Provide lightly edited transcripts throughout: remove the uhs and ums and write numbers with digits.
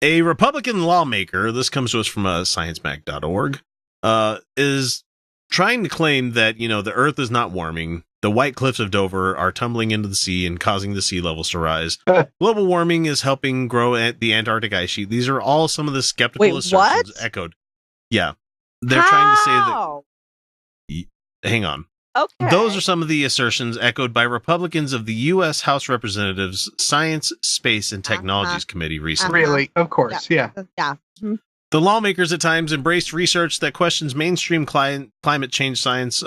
A Republican lawmaker, this comes to us from sciencemac.org, is trying to claim that, the Earth is not warming. The White Cliffs of Dover are tumbling into the sea and causing the sea levels to rise. Global warming is helping grow the Antarctic ice sheet. These are all some of the skeptical assertions echoed. Yeah. They're trying to say that... Hang on. Okay. Those are some of the assertions echoed by Republicans of the U.S. House Representatives Science, Space, and Technologies Committee recently. Really? Of course, yeah. Yeah. Mm-hmm. The lawmakers at times embraced research that questions mainstream climate change science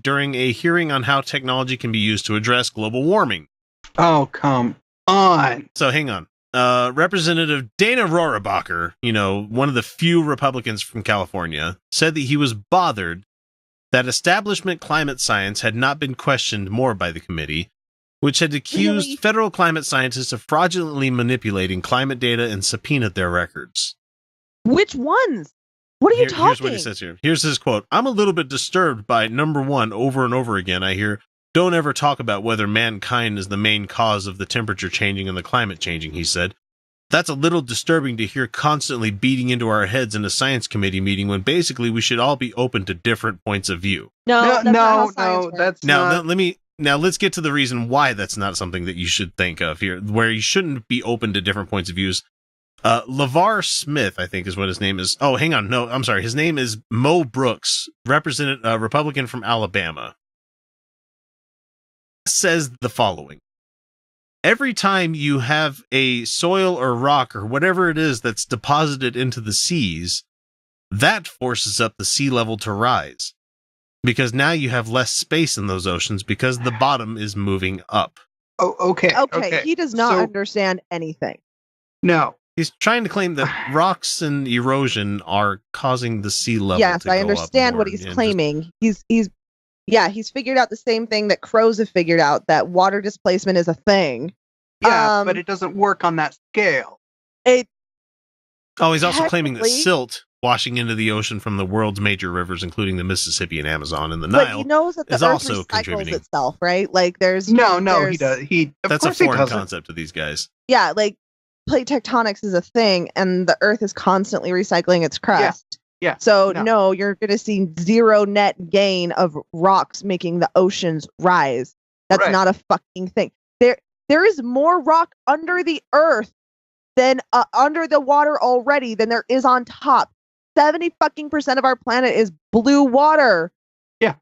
during a hearing on how technology can be used to address global warming. Oh, come on. So hang on. Representative Dana Rohrabacher, one of the few Republicans from California, said that he was bothered that establishment climate science had not been questioned more by the committee, which had accused federal climate scientists of fraudulently manipulating climate data and subpoenaed their records. Which ones? What are you talking? Here's what he says here. Here's his quote. I'm a little bit disturbed by number one, over and over again, I hear, don't ever talk about whether mankind is the main cause of the temperature changing and the climate changing, he said. That's a little disturbing to hear constantly beating into our heads in a science committee meeting when basically we should all be open to different points of view. No, that's not. Now let's get to the reason why that's not something that you should think of here, where you shouldn't be open to different points of views. LeVar Smith, I think is what his name is. Oh, hang on. No, I'm sorry. His name is Mo Brooks, Republican from Alabama. Says the following. Every time you have a soil or rock or whatever it is that's deposited into the seas, that forces up the sea level to rise. Because now you have less space in those oceans because the bottom is moving up. Oh, okay. Okay. He does not understand anything. No. He's trying to claim that rocks and erosion are causing the sea level to go up. Yes, I understand what he's claiming. He's figured out the same thing that crows have figured out, that water displacement is a thing. Yeah, but it doesn't work on that scale. He's also claiming that silt washing into the ocean from the world's major rivers, including the Mississippi and Amazon and the Nile, but he knows that the is Earth also contributing itself, right? Like there's he does. That's a foreign concept to these guys. Yeah, like plate tectonics is a thing, and the Earth is constantly recycling its crust. Yeah. So no, you're going to see zero net gain of rocks making the oceans rise. That's not a fucking thing. There is more rock under the Earth than under the water already than there is on top. 70% of our planet is blue water. Yeah.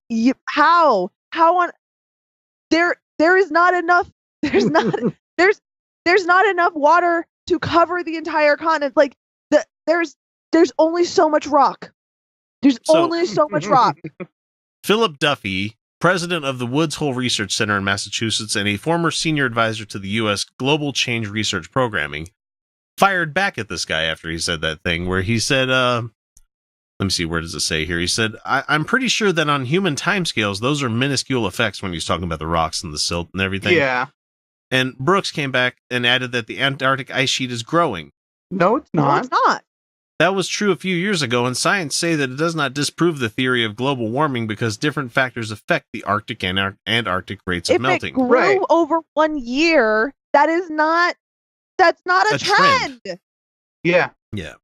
How on there is not enough. There's not enough water to cover the entire continent. Like there's only so much rock. There's only so much rock. Philip Duffy, president of the Woods Hole Research Center in Massachusetts and a former senior advisor to the U.S. Global Change Research Programming, fired back at this guy after he said that thing where he said, let me see, where does it say here? He said, I'm pretty sure that on human timescales, those are minuscule effects when he's talking about the rocks and the silt and everything. Yeah. And Brooks came back and added that the Antarctic ice sheet is growing. No, it's not. No, it's not. That was true a few years ago, and science say that it does not disprove the theory of global warming because different factors affect the Arctic and Antarctic rates of melting. If it grew over 1 year, that's not a trend. Yeah. Yeah.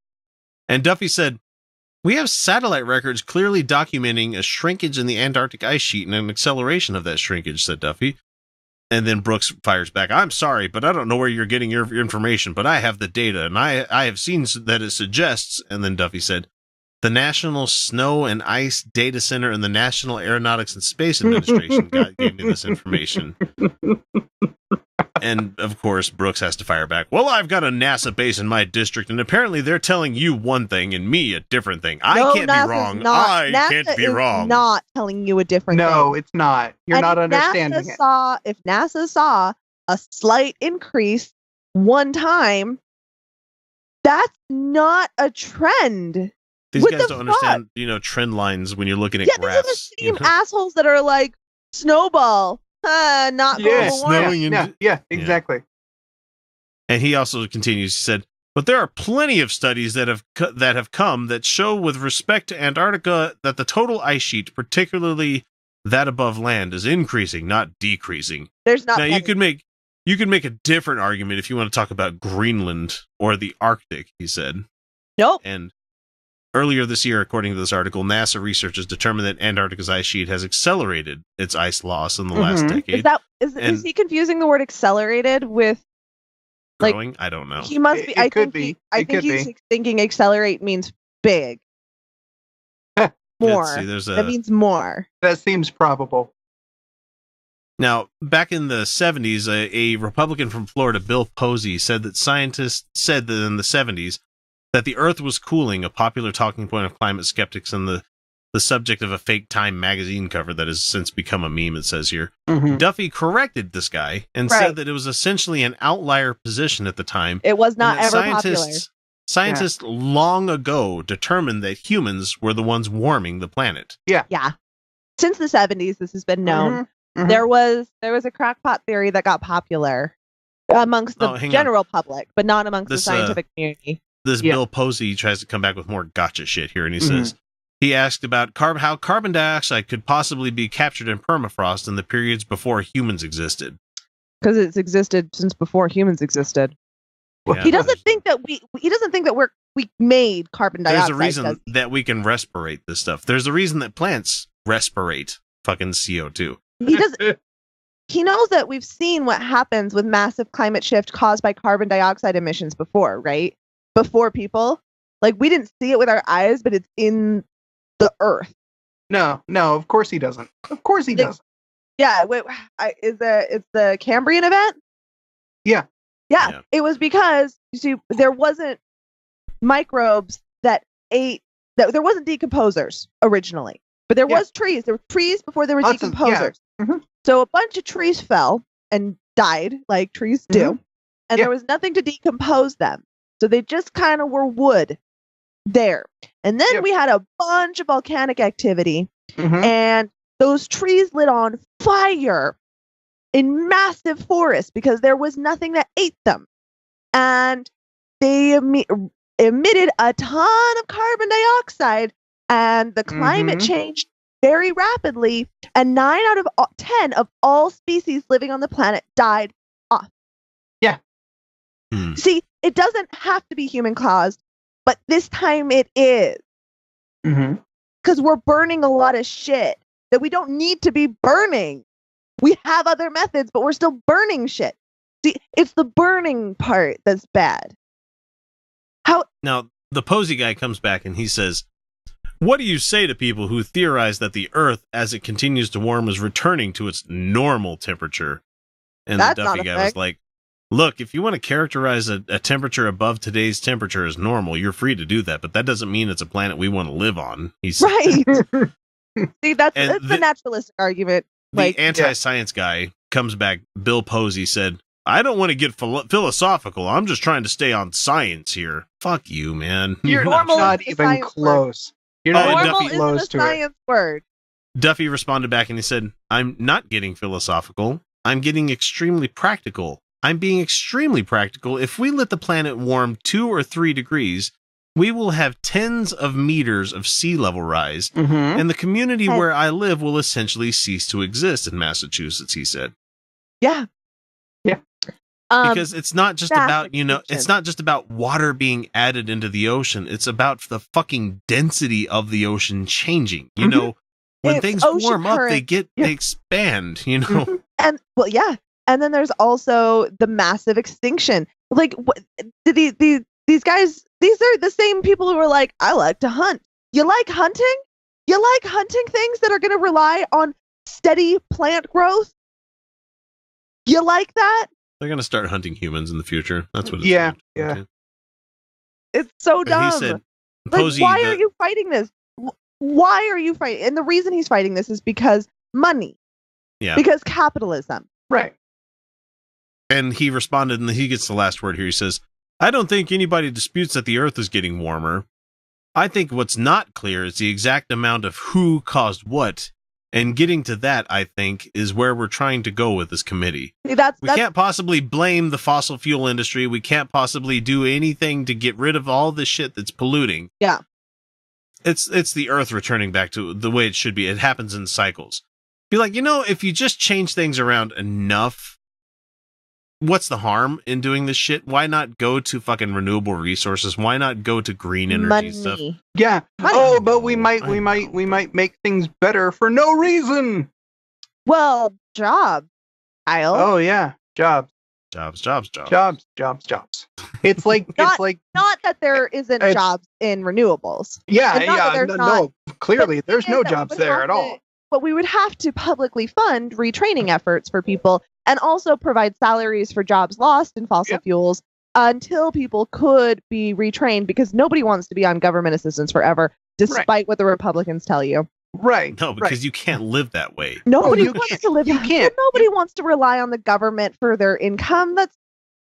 And Duffy said, we have satellite records clearly documenting a shrinkage in the Antarctic ice sheet and an acceleration of that shrinkage, said Duffy. And then Brooks fires back, I'm sorry, but I don't know where you're getting your information, but I have the data, and I have seen that it suggests, and then Duffy said, the National Snow and Ice Data Center and the National Aeronautics and Space Administration gave me this information. And, of course, Brooks has to fire back, well, I've got a NASA base in my district, and apparently they're telling you one thing and me a different thing. I can't be wrong. I can't be wrong. Not telling you a different thing. No, it's not. You're not understanding it. If NASA saw a slight increase one time, that's not a trend. These guys don't understand, trend lines when you're looking at graphs. These are the same assholes that are like, snowball. Not global warming. Yeah, exactly. And he also continues, he said, but there are plenty of studies that have come that show with respect to Antarctica that the total ice sheet, particularly that above land, is increasing, not decreasing. There's not now many. you could make You could make a different argument if you want to talk about Greenland or the Arctic, he said. Nope. And earlier this year, according to this article, NASA researchers determined that Antarctica's ice sheet has accelerated its ice loss in the last decade. Is he confusing the word accelerated with growing? I don't know. He must be. I think he's thinking accelerate means big. More. That means more. That seems probable. Now, back in the 70s, a Republican from Florida, Bill Posey, said that scientists said that in the 70s that the Earth was cooling, a popular talking point of climate skeptics and the subject of a fake Time magazine cover that has since become a meme, it says here. Duffy corrected this guy and said that it was essentially an outlier position at the time. It was not ever popular. Scientists long ago determined that humans were the ones warming the planet. Yeah. Since the 70s, this has been known. There was a crackpot theory that got popular amongst the general public, but not amongst the scientific community. This Bill Posey tries to come back with more gotcha shit here, and he says, he asked about how carbon dioxide could possibly be captured in permafrost in the periods before humans existed. Because it's existed since before humans existed. Yeah, he doesn't think that we made carbon dioxide. There's a reason that we can respirate this stuff. There's a reason that plants respirate fucking CO2. He knows that we've seen what happens with massive climate shift caused by carbon dioxide emissions before, right? Before people. Like, we didn't see it with our eyes, but it's in the earth. No, of course he doesn't. Of course he doesn't. Yeah, it's the Cambrian event? Yeah, it was because, you see, there wasn't microbes that ate, there wasn't decomposers originally, but there was trees. There were trees before there were decomposers. So a bunch of trees fell and died, like trees do, and there was nothing to decompose them. So they just kind of were wood there. And then we had a bunch of volcanic activity, and those trees lit on fire in massive forests because there was nothing that ate them. And they emitted a ton of carbon dioxide, and the climate changed very rapidly, and 9 out of 10 of all species living on the planet died off. Yeah. See, it doesn't have to be human caused, but this time it is. Because we're burning a lot of shit that we don't need to be burning. We have other methods, but we're still burning shit. See, it's the burning part that's bad. Now, the Posey guy comes back and he says, what do you say to people who theorize that the Earth, as it continues to warm, is returning to its normal temperature? And the Duffy guy was like, look, if you want to characterize a temperature above today's temperature as normal, you're free to do that, but that doesn't mean it's a planet we want to live on. He said. Right. See, that's the naturalistic argument. The anti-science guy comes back. Bill Posey said, I don't want to get philosophical. I'm just trying to stay on science here. Fuck you, man. You're not even close. You're not even close to science word. Duffy responded back and he said, I'm not getting philosophical. I'm getting extremely practical. I'm being extremely practical. If we let the planet warm 2 or 3 degrees, we will have tens of meters of sea level rise, and the community where I live will essentially cease to exist in Massachusetts, he said. Yeah. Because it's not just about, it's not just about water being added into the ocean. It's about the fucking density of the ocean changing. You know, when things warm up, they expand, And, and then there's also the massive extinction. Like, these guys, these are the same people who are like, I like to hunt. You like hunting? You like hunting things that are going to rely on steady plant growth? You like that? They're going to start hunting humans in the future. That's what it's Yeah. It's so dumb. He said, like, why are you fighting this? Why are you fighting? And the reason he's fighting this is because money. Yeah. Because capitalism. Right. And he responded, and he gets the last word here. He says, I don't think anybody disputes that the Earth is getting warmer. I think what's not clear is the exact amount of who caused what. And getting to that, I think, is where we're trying to go with this committee. We can't possibly blame the fossil fuel industry. We can't possibly do anything to get rid of all the shit that's polluting. Yeah. It's the Earth returning back to the way it should be. It happens in cycles. Be like, if you just change things around enough, what's the harm in doing this shit? Why not go to fucking renewable resources? Why not go to green energy stuff? Yeah. Money. Oh, but we might make things better for no reason. Well, jobs, Kyle. Oh yeah, jobs. Jobs. It's like Not that there isn't jobs in renewables. No, clearly there's no jobs there at all. But we would have to publicly fund retraining efforts for people and also provide salaries for jobs lost in fossil fuels until people could be retrained, because nobody wants to be on government assistance forever, despite what the Republicans tell you. Right. No, because you can't live that way. Nobody wants to live. You can't. Nobody wants to rely on the government for their income. That's,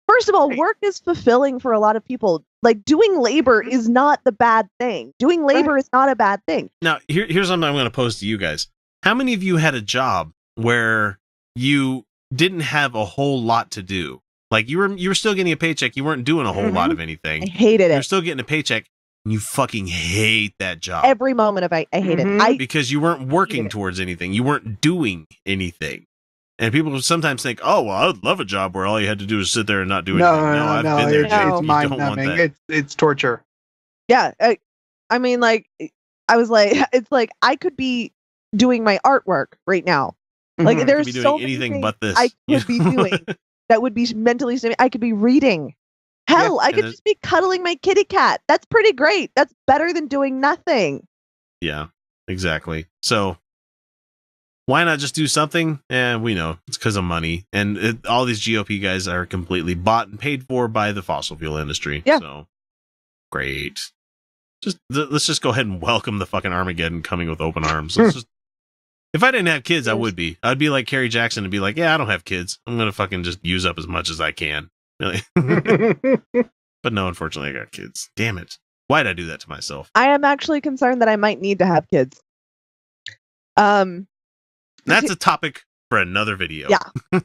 first of all, work is fulfilling for a lot of people. Like, doing labor is not the bad thing. Doing labor is not a bad thing. Now, here's something I'm going to pose to you guys. How many of you had a job where you didn't have a whole lot to do? Like, you were still getting a paycheck. You weren't doing a whole lot of anything. I hated it. You're still getting a paycheck. And you fucking hate that job. Every moment of it, I hate it. Because you weren't working towards anything. You weren't doing anything. And people sometimes think, oh, well, I would love a job where all you had to do is sit there and not do anything. No, I've been there. It's mind-numbing. It's torture. Yeah. I mean, like, I was like, it's like I could be doing my artwork right now. Like, there's so many things but this. I could be doing that would be mentally stimulating. I could be reading. Hell, I could just be cuddling my kitty cat. That's pretty great. That's better than doing nothing. Yeah, exactly. So why not just do something? We know it's because of money. And all these GOP guys are completely bought and paid for by the fossil fuel industry. Yeah. So great. Let's just go ahead and welcome the fucking Armageddon coming with open arms. If I didn't have kids, I would be. I'd be like Carrie Jackson and be like, yeah, I don't have kids. I'm going to fucking just use up as much as I can. Really? But no, unfortunately, I got kids. Damn it. Why'd I do that to myself? I am actually concerned that I might need to have kids. That's a topic for another video. Yeah.